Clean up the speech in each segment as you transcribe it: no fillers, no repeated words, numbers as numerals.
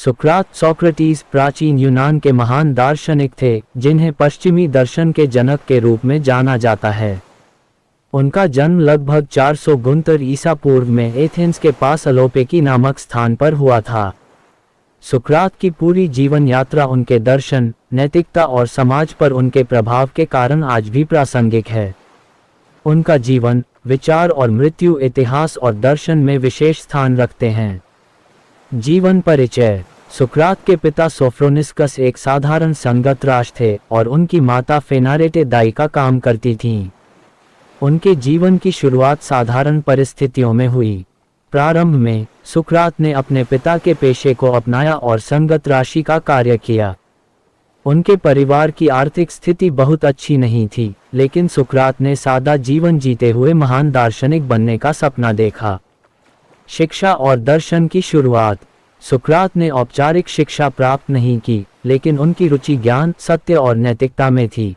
Socrates प्राचीन यूनान के महान दार्शनिक थे, जिन्हें पश्चिमी दर्शन के जनक के रूप में जाना जाता है। उनका जन्म लगभग 469 ईसा पूर्व में एथेंस के पास अलोपेकी नामक स्थान पर हुआ था। सुकरात की पूरी जीवन यात्रा उनके दर्शन, नैतिकता और समाज पर उनके प्रभाव के कारण आज भी प्रासंगिक है। उनका जीवन, विचार और मृत्यु इतिहास और दर्शन में विशेष स्थान रखते हैं। जीवन परिचय। सुकरात के पिता सोफ्रोनिस्कस एक साधारण संगतराज थे और उनकी माता फेनारेटे दाई का काम करती थीं। उनके जीवन की शुरुआत साधारण परिस्थितियों में हुई। प्रारंभ में सुकरात ने अपने पिता के पेशे को अपनाया और संगत राशि का कार्य किया। उनके परिवार की आर्थिक स्थिति बहुत अच्छी नहीं थी, लेकिन सुकरात ने सादा जीवन जीते हुए महान दार्शनिक बनने का सपना देखा। शिक्षा और दर्शन की शुरुआत। सुकरात ने औपचारिक शिक्षा प्राप्त नहीं की, लेकिन उनकी रुचि ज्ञान, सत्य और नैतिकता में थी।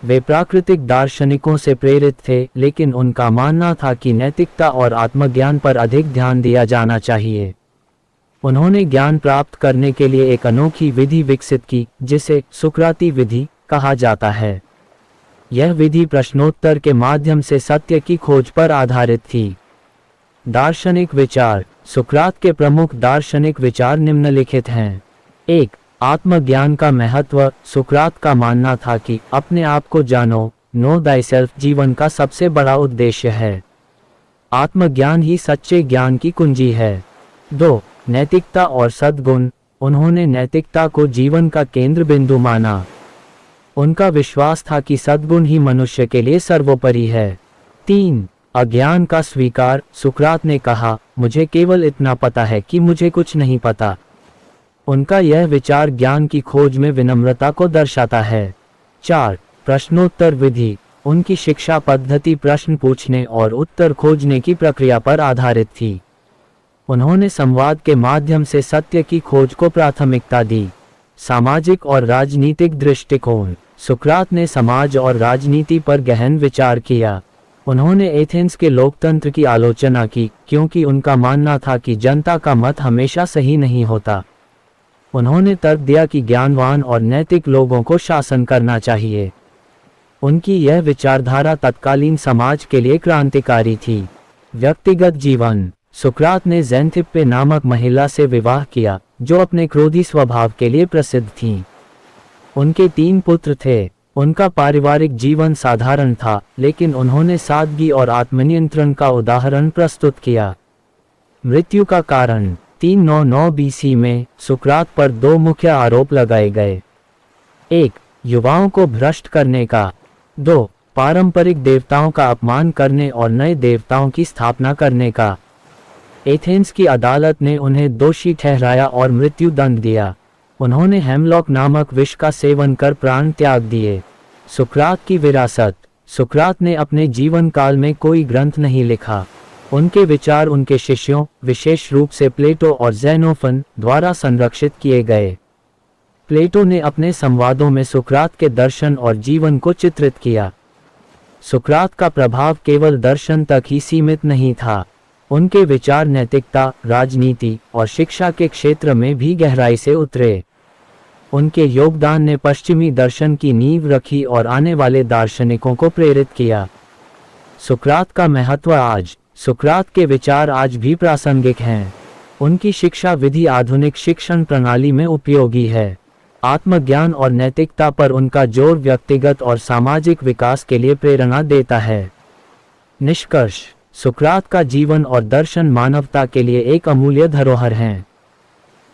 वे प्राकृतिक दार्शनिकों से प्रेरित थे, लेकिन उनका मानना था कि नैतिकता और आत्मज्ञान पर अधिक ध्यान दिया जाना चाहिए। उन्होंने ज्ञान प्राप्त करने के लिए एक अनोखी विधि विकसित की, जिसे सुकराती विधि कहा जाता है। यह विधि प्रश्नोत्तर के माध्यम से सत्य की खोज पर आधारित थी। दार्शनिक विचार। सुकरात के प्रमुख दार्शनिक विचार निम्नलिखित हैं। 1. आत्मज्ञान का महत्व। सुकरात का मानना था कि अपने आप को जानो, नो थायसेल्फ, जीवन का सबसे बड़ा उद्देश्य है। आत्मज्ञान ही सच्चे ज्ञान की कुंजी है। 2. नैतिकता और सद्गुण। उन्होंने नैतिकता को जीवन का केंद्र बिंदु माना। उनका विश्वास था कि सद्गुण ही मनुष्य के लिए सर्वोपरि है। 3. अज्ञान का स्वीकार। सुकरात ने कहा, मुझे केवल इतना पता है कि मुझे कुछ नहीं पता। उनका यह विचार ज्ञान की खोज में विनम्रता को दर्शाता है। 4. प्रश्नोत्तर विधि। उनकी शिक्षा पद्धति प्रश्न पूछने और उत्तर खोजने की प्रक्रिया पर आधारित थी। उन्होंने संवाद के माध्यम से सत्य की खोज को प्राथमिकता दी। सामाजिक और राजनीतिक दृष्टिकोण। सुकरात ने समाज और राजनीति पर गहन विचार किया। उन्होंने एथेंस के लोकतंत्र की आलोचना की, क्योंकि उनका मानना था कि जनता का मत हमेशा सही नहीं होता। उन्होंने तर्क दिया कि ज्ञानवान और नैतिक लोगों को शासन करना चाहिए। उनकी यह विचारधारा तत्कालीन समाज के लिए क्रांतिकारी थी। व्यक्तिगत जीवन। सुकरात ने ज़ेनथिप्पे नामक महिला से विवाह किया, जो अपने क्रोधी स्वभाव के लिए प्रसिद्ध थीं। उनके 3 पुत्र थे। उनका पारिवारिक जीवन साधारण था, लेकिन उन्होंने सादगी और आत्मनियंत्रण का उदाहरण प्रस्तुत किया। मृत्यु का कारण। 399 BC में सुकरात पर 2 मुख्य आरोप लगाए गए। 1. युवाओं को भ्रष्ट करने का। 2. पारंपरिक देवताओं का अपमान करने और नए देवताओं की स्थापना करने का। एथेंस की अदालत ने उन्हें दोषी ठहराया और मृत्यु दंड दिया। उन्होंने हेमलॉक नामक विष का सेवन कर प्राण त्याग दिए। सुकरात की विरासत। सुकरात ने अपने जीवन काल में कोई ग्रंथ नहीं लिखा। उनके विचार उनके शिष्यों, विशेष रूप से प्लेटो और ज़ेनोफन, द्वारा संरक्षित किए गए। प्लेटो ने अपने संवादों में सुकरात के दर्शन और जीवन को चित्रित किया। सुकरात का प्रभाव केवल दर्शन तक ही सीमित नहीं था। उनके विचार नैतिकता, राजनीति और शिक्षा के क्षेत्र में भी गहराई से उतरे। उनके योगदान ने पश्चिमी दर्शन की नींव रखी और आने वाले दार्शनिकों को प्रेरित किया। सुकरात का महत्व आज। सुकरात के विचार आज भी प्रासंगिक हैं। उनकी शिक्षा विधि आधुनिक शिक्षण प्रणाली में उपयोगी है। आत्मज्ञान और नैतिकता पर उनका जोर व्यक्तिगत और सामाजिक विकास के लिए प्रेरणा देता है। निष्कर्ष। सुकरात का जीवन और दर्शन मानवता के लिए एक अमूल्य धरोहर हैं।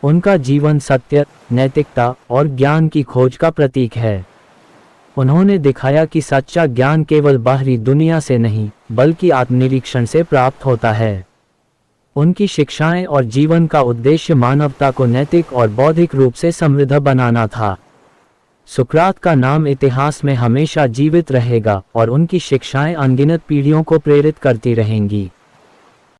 उनका जीवन सत्य, नैतिकता और ज्ञान की खोज का प्रतीक है। उन्होंने दिखाया कि सच्चा ज्ञान केवल बाहरी दुनिया से नहीं, बल्कि आत्मनिरीक्षण से प्राप्त होता है। उनकी शिक्षाएं और जीवन का उद्देश्य मानवता को नैतिक और बौद्धिक रूप से समृद्ध बनाना था। सुकरात का नाम इतिहास में हमेशा जीवित रहेगा और उनकी शिक्षाएं अनगिनत पीढ़ियों को प्रेरित करती रहेंगी।